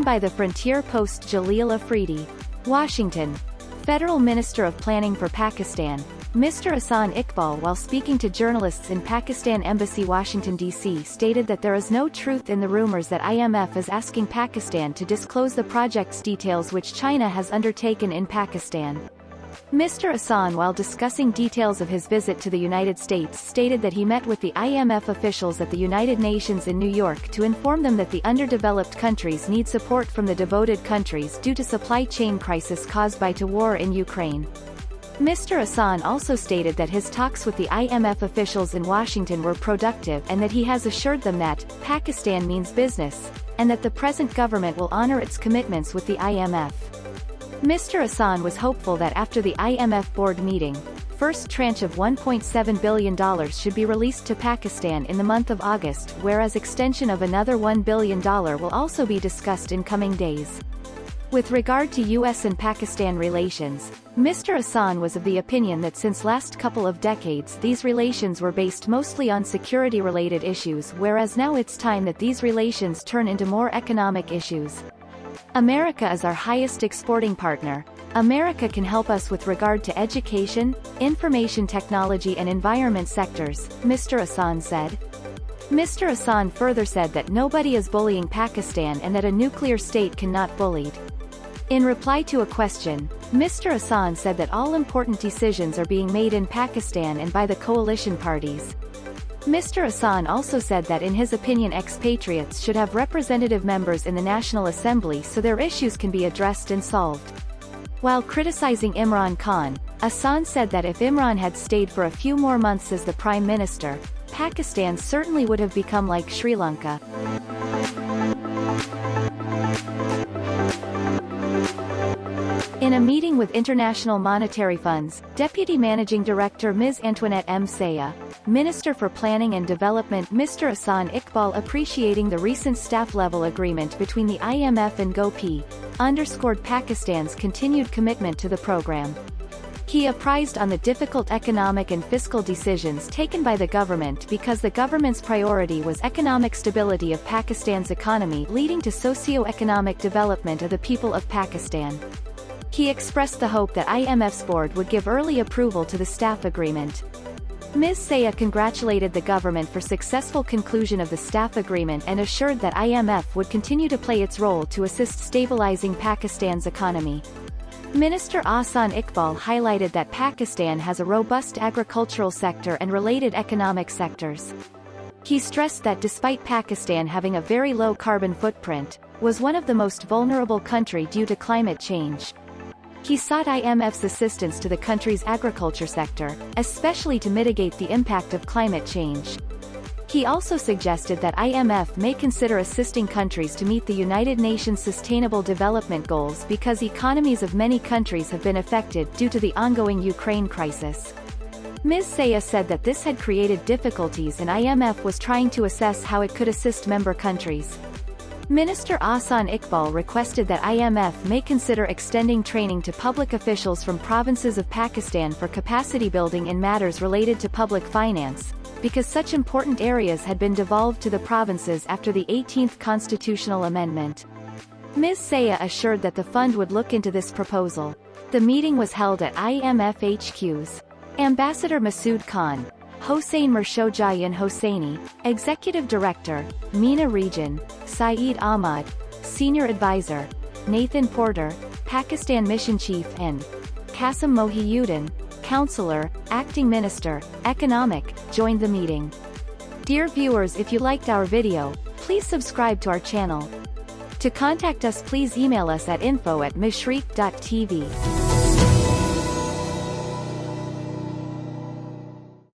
by the Frontier Post. Jalil Afridi. Washington. Federal Minister of Planning for Pakistan, Mr. Ahsan Iqbal, while speaking to journalists in Pakistan Embassy, Washington, D.C., stated that there is no truth in the rumors that IMF is asking Pakistan to disclose the project's details which China has undertaken in Pakistan. Mr. Ahsan, while discussing details of his visit to the United States, stated that he met with the IMF officials at the United Nations in New York to inform them that the underdeveloped countries need support from the devoted countries due to supply chain crisis caused by the war in Ukraine. Mr. Ahsan also stated that his talks with the IMF officials in Washington were productive and that he has assured them that Pakistan means business, and that the present government will honor its commitments with the IMF. Mr. Ahsan was hopeful that after the IMF board meeting, first tranche of $1.7 billion should be released to Pakistan in the month of August, whereas extension of another $1 billion will also be discussed in coming days. With regard to U.S. and Pakistan relations, Mr. Ahsan was of the opinion that since last couple of decades these relations were based mostly on security-related issues, whereas now it's time that these relations turn into more economic issues. America is our highest exporting partner. America can help us with regard to education, information technology and environment sectors, Mr. Ahsan said. Mr. Ahsan further said that nobody is bullying Pakistan and that a nuclear state cannot be bullied. In reply to a question, Mr. Ahsan said that all important decisions are being made in Pakistan and by the coalition parties. Mr. Ahsan also said that in his opinion expatriates should have representative members in the National Assembly so their issues can be addressed and solved. While criticizing Imran Khan, Ahsan said that if Imran had stayed for a few more months as the Prime Minister, Pakistan certainly would have become like Sri Lanka. In a meeting with International Monetary Fund's Deputy Managing Director Ms. Antoinette M. Saya, Minister for Planning and Development Mr. Ahsan Iqbal, appreciating the recent staff-level agreement between the IMF and GoP, underscored Pakistan's continued commitment to the program. He apprised on the difficult economic and fiscal decisions taken by the government because the government's priority was economic stability of Pakistan's economy leading to socio-economic development of the people of Pakistan. He expressed the hope that IMF's board would give early approval to the staff agreement. Ms. Saya congratulated the government for successful conclusion of the staff agreement and assured that IMF would continue to play its role to assist stabilizing Pakistan's economy. Minister Ahsan Iqbal highlighted that Pakistan has a robust agricultural sector and related economic sectors. He stressed that despite Pakistan having a very low carbon footprint, was one of the most vulnerable countries due to climate change. He sought IMF's assistance to the country's agriculture sector, especially to mitigate the impact of climate change. He also suggested that IMF may consider assisting countries to meet the United Nations Sustainable Development Goals because economies of many countries have been affected due to the ongoing Ukraine crisis. Ms. Saya said that this had created difficulties and IMF was trying to assess how it could assist member countries. Minister Ahsan Iqbal requested that IMF may consider extending training to public officials from provinces of Pakistan for capacity building in matters related to public finance, because such important areas had been devolved to the provinces after the 18th constitutional amendment. Ms. Saya assured that the fund would look into this proposal. The meeting was held at IMF HQ's. Ambassador Masood Khan, Hossein Murshojayan Hosseini, Executive Director, MENA Region, Saeed Ahmad, Senior Advisor, Nathan Porter, Pakistan Mission Chief and Qasim Mohiuddin, Counselor, Acting Minister, Economic, joined the meeting. Dear viewers, if you liked our video, please subscribe to our channel. To contact us, please email us at info@Mashriq.Tv.